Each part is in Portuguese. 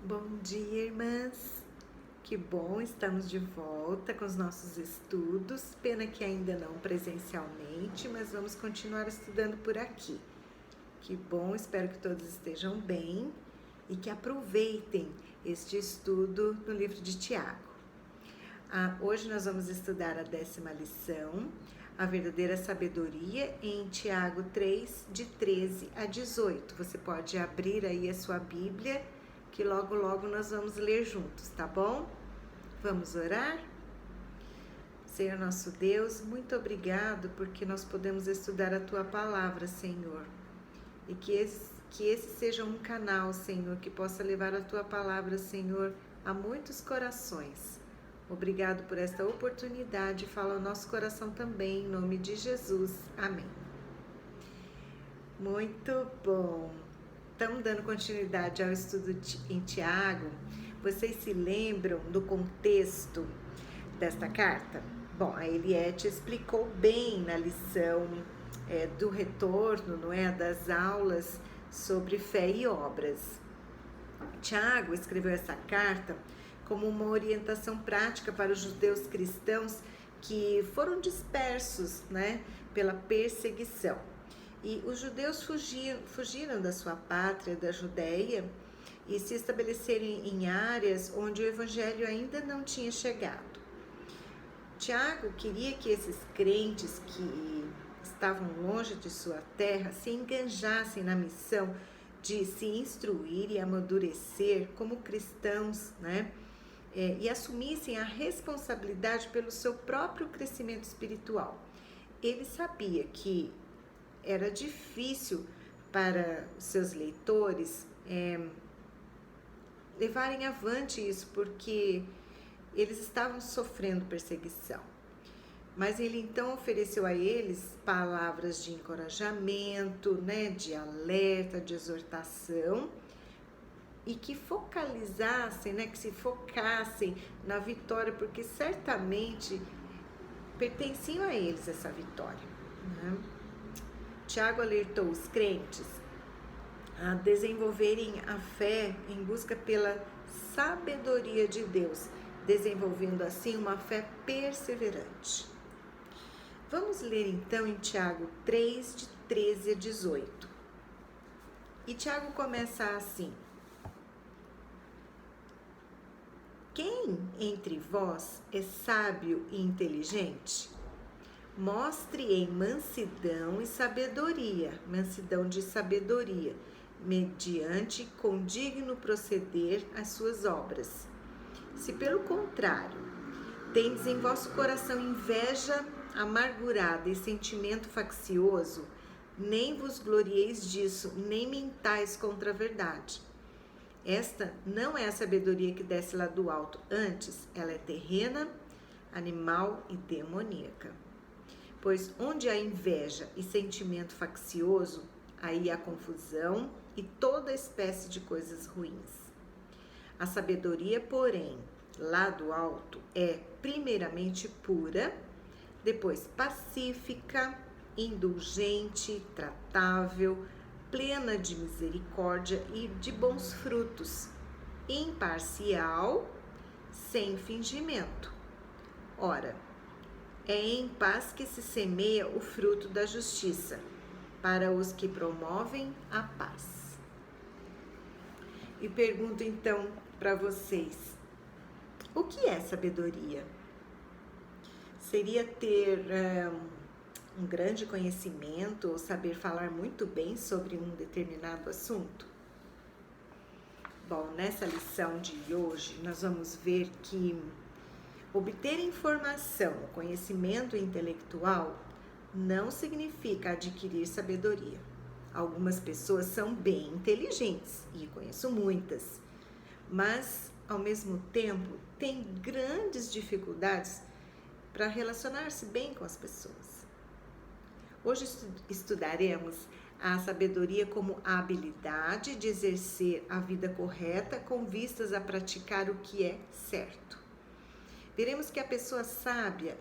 Bom dia, irmãs! Que bom, estamos de volta com os nossos estudos. Pena que ainda não presencialmente, mas vamos continuar estudando por aqui. Que bom, espero que todos estejam bem e que aproveitem este estudo no livro de Tiago. Hoje nós vamos estudar a 10ª lição, a verdadeira sabedoria, em Tiago 3, de 13 a 18. Você pode abrir aí a sua Bíblia, que logo nós vamos ler juntos, tá bom? Vamos orar? Senhor nosso Deus, muito obrigado porque nós podemos estudar a Tua Palavra, Senhor. E que esse seja um canal, Senhor, que possa levar a Tua Palavra, Senhor, a muitos corações. Obrigado por esta oportunidade, fala ao nosso coração também, em nome de Jesus. Amém. Muito bom. Estamos dando continuidade ao estudo em Tiago. Vocês se lembram do contexto desta carta? Bom, a Eliette explicou bem na lição do retorno, não é, das aulas sobre fé e obras. Tiago escreveu essa carta como uma orientação prática para os judeus cristãos que foram dispersos, né, pela perseguição. E os judeus fugiram da sua pátria, da Judéia, e se estabeleceram em áreas onde o evangelho ainda não tinha chegado. Tiago queria que esses crentes que estavam longe de sua terra se engajassem na missão de se instruir e amadurecer como cristãos, né? E assumissem a responsabilidade pelo seu próprio crescimento espiritual. Ele sabia que era difícil para os seus leitores levarem avante isso, porque eles estavam sofrendo perseguição. Mas ele então ofereceu a eles palavras de encorajamento, né, de alerta, de exortação, e que focalizassem, né, que se focassem na vitória, porque certamente pertenciam a eles essa vitória, né? Tiago alertou os crentes a desenvolverem a fé em busca pela sabedoria de Deus, desenvolvendo assim uma fé perseverante. Vamos ler então em Tiago 3, de 13 a 18. E Tiago começa assim: quem entre vós é sábio e inteligente? Mostre em mansidão e sabedoria, mansidão de sabedoria, mediante condigno proceder as suas obras. Se pelo contrário, tendes em vosso coração inveja amargurada e sentimento faccioso, nem vos glorieis disso, nem mintais contra a verdade. Esta não é a sabedoria que desce lá do alto, antes ela é terrena, animal e demoníaca. Pois onde há inveja e sentimento faccioso, aí há confusão e toda espécie de coisas ruins. A sabedoria, porém, lá do alto, é primeiramente pura, depois pacífica, indulgente, tratável, plena de misericórdia e de bons frutos, imparcial, sem fingimento. Ora, é em paz que se semeia o fruto da justiça, para os que promovem a paz. E pergunto então para vocês, o que é sabedoria? Seria ter um grande conhecimento ou saber falar muito bem sobre um determinado assunto? Bom, nessa lição de hoje nós vamos ver que obter informação, conhecimento intelectual não significa adquirir sabedoria. Algumas pessoas são bem inteligentes, e conheço muitas, mas ao mesmo tempo têm grandes dificuldades para relacionar-se bem com as pessoas. Hoje estudaremos a sabedoria como a habilidade de exercer a vida correta com vistas a praticar o que é certo. Veremos que a pessoa sábia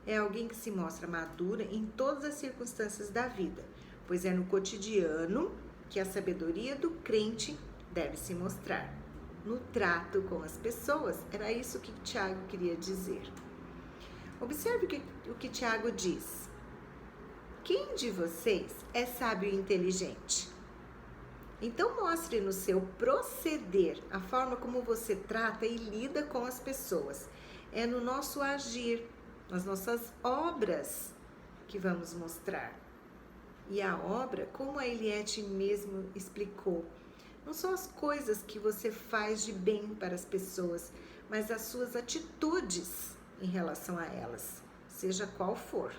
é alguém que se mostra madura em todas as circunstâncias da vida, pois é no cotidiano que a sabedoria do crente deve se mostrar. no trato com as pessoas. Era isso que Tiago queria dizer. Observe o que Tiago diz. Quem de vocês é sábio e inteligente? Então mostre no seu proceder a forma como você trata e lida com as pessoas. É no nosso agir, nas nossas obras que vamos mostrar. E a obra, como a Eliette mesmo explicou, não são as coisas que você faz de bem para as pessoas, mas as suas atitudes em relação a elas, seja qual for.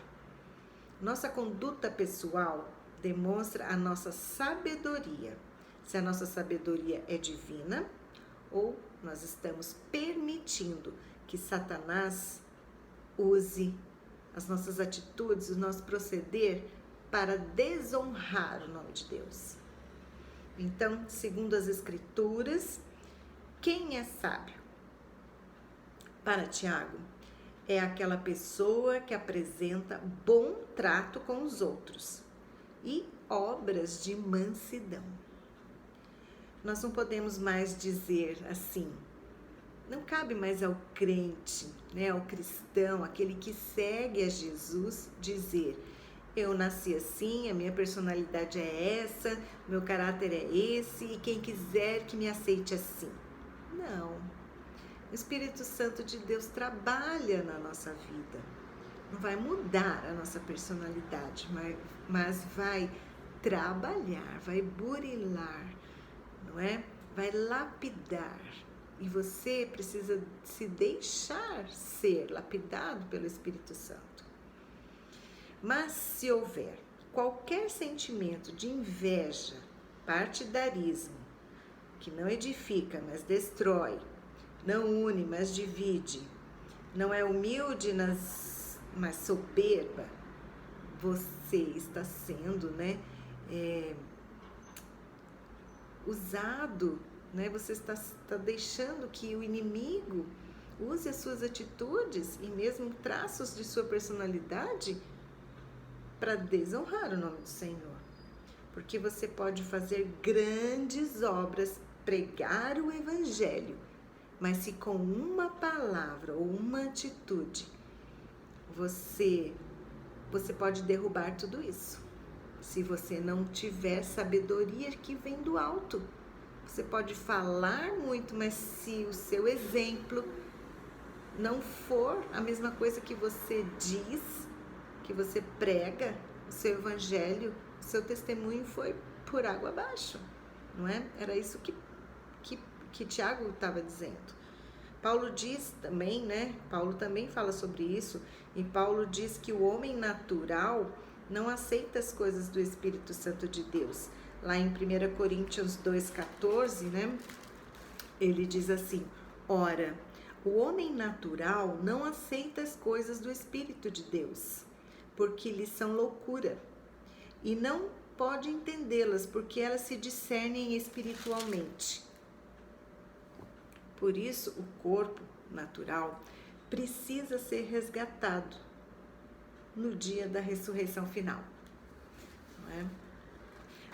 Nossa conduta pessoal demonstra a nossa sabedoria. Se a nossa sabedoria é divina ou nós estamos permitindo que Satanás use as nossas atitudes, o nosso proceder para desonrar o nome de Deus. Então, segundo as Escrituras, quem é sábio? Para Tiago, é aquela pessoa que apresenta bom trato com os outros e obras de mansidão. Nós não podemos mais dizer assim, não cabe mais ao crente, né, ao cristão, aquele que segue a Jesus, dizer: eu nasci assim, a minha personalidade é essa, meu caráter é esse, e quem quiser que me aceite assim. Não. O Espírito Santo de Deus trabalha na nossa vida. Não vai mudar a nossa personalidade, mas vai trabalhar, vai burilar, não é? Vai lapidar. E você precisa se deixar ser lapidado pelo Espírito Santo. Mas se houver qualquer sentimento de inveja, partidarismo, que não edifica, mas destrói, não une, mas divide, não é humilde, mas soberba, você está sendo, né, usado, né? Você está deixando que o inimigo use as suas atitudes e mesmo traços de sua personalidade para desonrar o nome do Senhor. Porque você pode fazer grandes obras, pregar o evangelho, mas se com uma palavra ou uma atitude você pode derrubar tudo isso. Se você não tiver sabedoria que vem do alto, você pode falar muito, mas se o seu exemplo não for a mesma coisa que você diz, que você prega, o seu evangelho, o seu testemunho foi por água abaixo, não é? Era isso que Tiago estava dizendo. Paulo diz também, né? Paulo também fala sobre isso, e Paulo diz que o homem natural não aceita as coisas do Espírito Santo de Deus. Lá em 1 Coríntios 2,14, né? Ele diz assim: ora, o homem natural não aceita as coisas do Espírito de Deus, porque lhes são loucura, e não pode entendê-las, porque elas se discernem espiritualmente. Por isso, o corpo natural precisa ser resgatado no dia da ressurreição final, não é?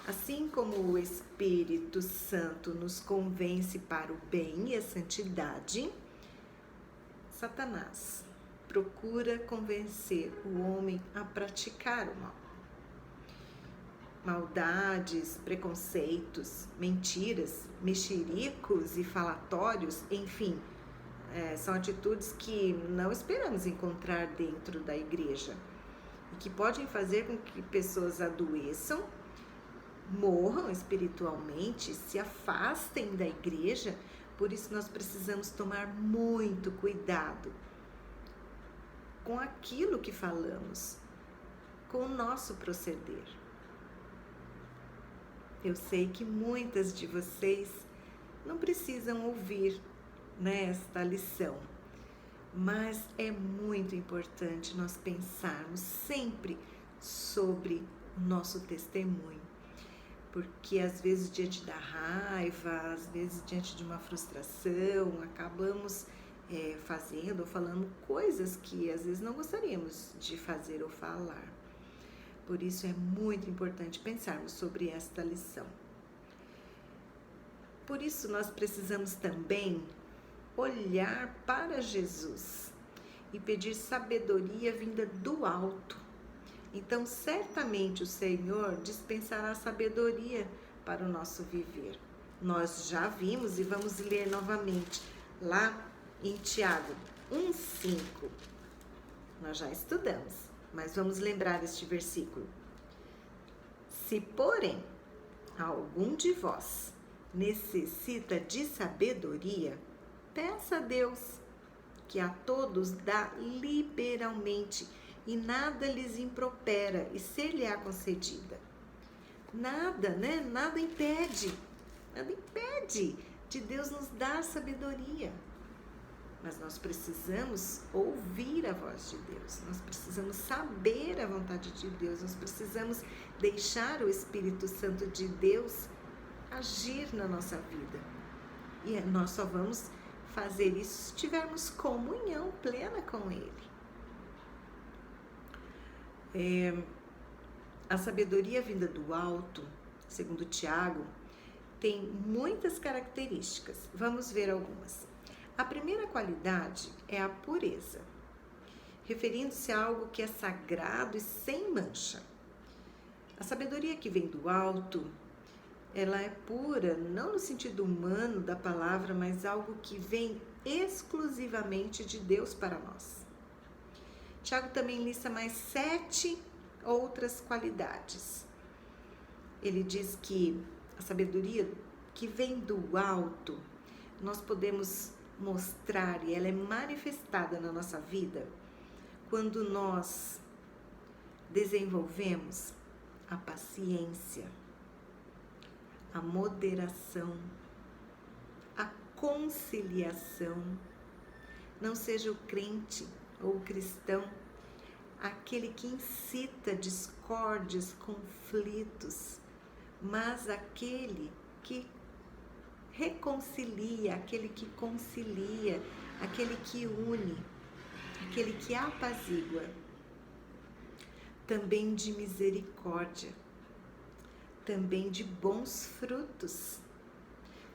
Assim como o Espírito Santo nos convence para o bem e a santidade, Satanás procura convencer o homem a praticar o mal. Maldades, preconceitos, mentiras, mexericos e falatórios, enfim, são atitudes que não esperamos encontrar dentro da igreja e que podem fazer com que pessoas adoeçam, morram espiritualmente, se afastem da igreja. Por isso nós precisamos tomar muito cuidado com aquilo que falamos, com o nosso proceder. Eu sei que muitas de vocês não precisam ouvir, né, esta lição, mas é muito importante nós pensarmos sempre sobre o nosso testemunho, porque às vezes diante da raiva, às vezes diante de uma frustração, acabamos fazendo ou falando coisas que às vezes não gostaríamos de fazer ou falar. Por isso é muito importante pensarmos sobre esta lição. Por isso nós precisamos também olhar para Jesus e pedir sabedoria vinda do alto. Então, certamente o Senhor dispensará sabedoria para o nosso viver. Nós já vimos e vamos ler novamente lá em Tiago 1:5. Nós já estudamos, mas vamos lembrar este versículo. Se, porém, algum de vós necessita de sabedoria, peça a Deus, que a todos dá liberalmente e nada lhes impropera e ser-lhe-á concedida. Nada, né? Nada impede de Deus nos dar sabedoria. Mas nós precisamos ouvir a voz de Deus, nós precisamos saber a vontade de Deus, nós precisamos deixar o Espírito Santo de Deus agir na nossa vida. E nós só vamos fazer isso se tivermos comunhão plena com Ele. A sabedoria vinda do alto, segundo Tiago, tem muitas características. Vamos ver algumas. A primeira qualidade é a pureza, referindo-se a algo que é sagrado e sem mancha. A sabedoria que vem do alto, ela é pura, não no sentido humano da palavra, mas algo que vem exclusivamente de Deus para nós. Tiago também lista mais 7 outras qualidades. Ele diz que a sabedoria que vem do alto, nós podemos mostrar e ela é manifestada na nossa vida quando nós desenvolvemos a paciência, a moderação, a conciliação. Não seja o crente ou o cristão aquele que incita discórdias, conflitos, mas aquele que reconcilia, aquele que concilia, aquele que une, aquele que apazigua. Também de misericórdia, também de bons frutos,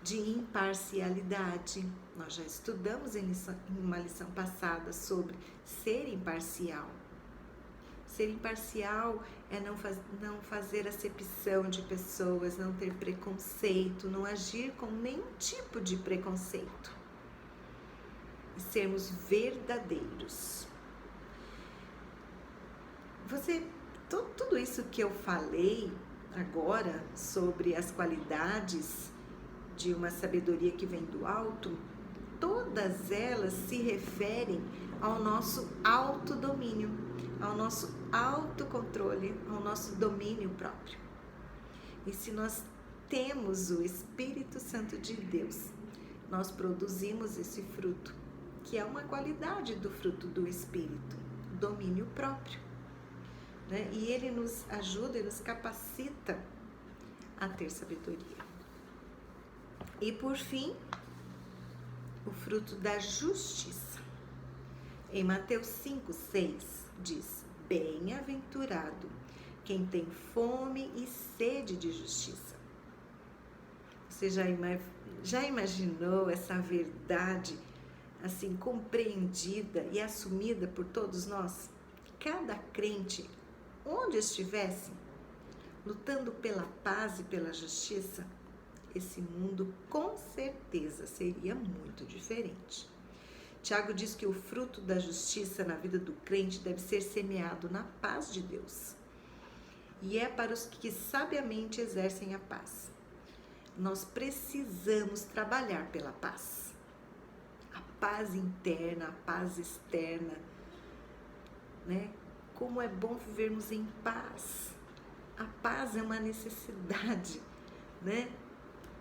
de imparcialidade. Nós já estudamos em uma lição passada sobre ser imparcial. Ser imparcial é não fazer acepção de pessoas, não ter preconceito, não agir com nenhum tipo de preconceito. E sermos verdadeiros. Tudo isso que eu falei agora sobre as qualidades de uma sabedoria que vem do alto, todas elas se referem ao nosso autodomínio, ao nosso autocontrole, ao nosso domínio próprio. E se nós temos o Espírito Santo de Deus, nós produzimos esse fruto, que é uma qualidade do fruto do Espírito, domínio próprio. Né? E ele nos ajuda e nos capacita a ter sabedoria. E por fim, o fruto da justiça. Em Mateus 5:6 diz: bem-aventurado quem tem fome e sede de justiça. Você já imaginou essa verdade assim compreendida e assumida por todos nós? Cada crente, onde estivesse, lutando pela paz e pela justiça, esse mundo com certeza seria muito diferente. Tiago diz que o fruto da justiça na vida do crente deve ser semeado na paz de Deus. E é para os que sabiamente exercem a paz. Nós precisamos trabalhar pela paz. A paz interna, a paz externa, né? Como é bom vivermos em paz. A paz é uma necessidade, né?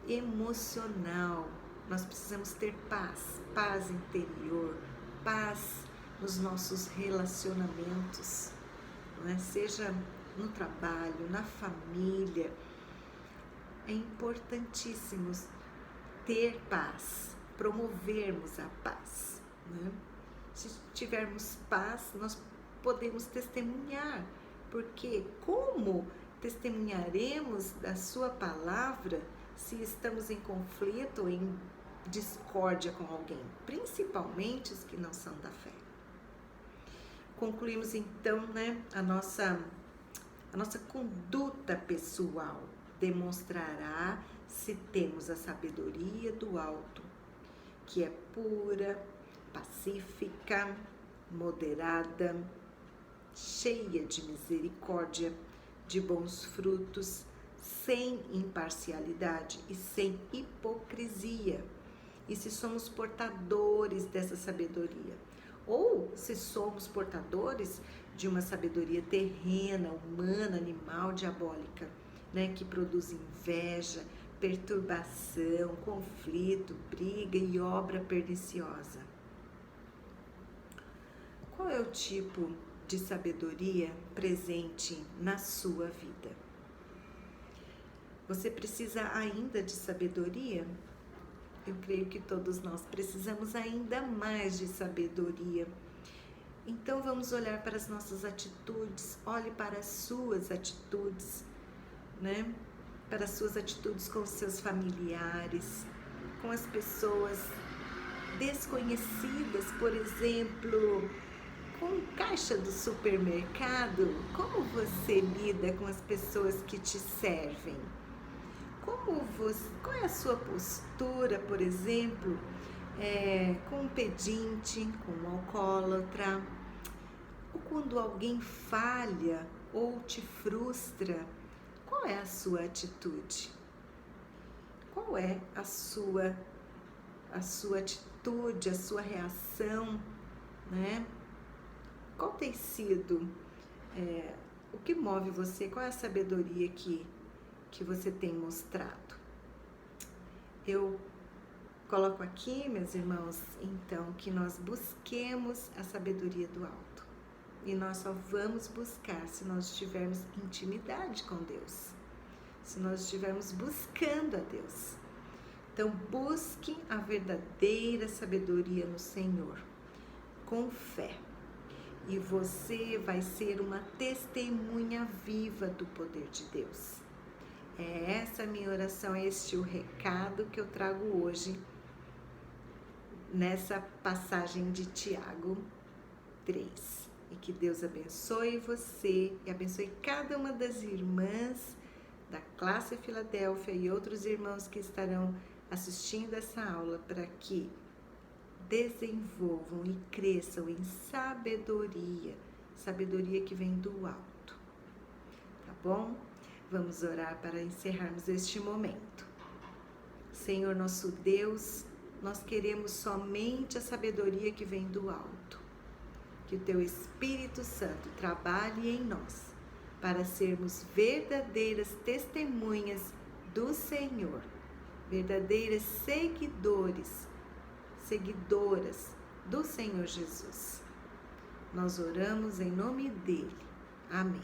Emocional. Nós precisamos ter paz, paz interior, paz nos nossos relacionamentos, né? Seja no trabalho, na família. É importantíssimo ter paz, promovermos a paz, né? Se tivermos paz, nós podemos testemunhar, porque como testemunharemos da sua palavra se estamos em conflito ou em discórdia com alguém, principalmente os que não são da fé. Concluímos então, a nossa conduta pessoal demonstrará se temos a sabedoria do alto, que é pura, pacífica, moderada, cheia de misericórdia, de bons frutos, sem imparcialidade e sem hipocrisia. E se somos portadores dessa sabedoria, ou se somos portadores de uma sabedoria terrena, humana, animal, diabólica, que produz inveja, perturbação, conflito, briga e obra perniciosa. Qual é o tipo de sabedoria presente na sua vida? Você precisa ainda de sabedoria? Eu creio que todos nós precisamos ainda mais de sabedoria. Então vamos olhar para as nossas atitudes, olhe para as suas atitudes, para as suas atitudes com os seus familiares, com as pessoas desconhecidas, por exemplo, com o caixa do supermercado. Como você lida com as pessoas que te servem? Qual é a sua postura, por exemplo, com um pedinte, com um alcoólatra? Ou quando alguém falha ou te frustra, qual é a sua atitude? Qual é a sua atitude, a sua reação, Qual tem sido, o que move você? Qual é a sabedoria que você tem mostrado? Eu coloco aqui, meus irmãos, então, que nós busquemos a sabedoria do alto. E nós só vamos buscar se nós estivermos em intimidade com Deus, se nós estivermos buscando a Deus. Então, busque a verdadeira sabedoria no Senhor, com fé. E você vai ser uma testemunha viva do poder de Deus. É essa a minha oração, este é o recado que eu trago hoje, nessa passagem de Tiago 3. E que Deus abençoe você e abençoe cada uma das irmãs da classe Filadélfia e outros irmãos que estarão assistindo essa aula, para que desenvolvam e cresçam em sabedoria que vem do alto. Tá bom? Vamos orar para encerrarmos este momento. Senhor nosso Deus, nós queremos somente a sabedoria que vem do alto. Que o Teu Espírito Santo trabalhe em nós para sermos verdadeiras testemunhas do Senhor, verdadeiras seguidoras do Senhor Jesus. Nós oramos em nome dEle. Amém.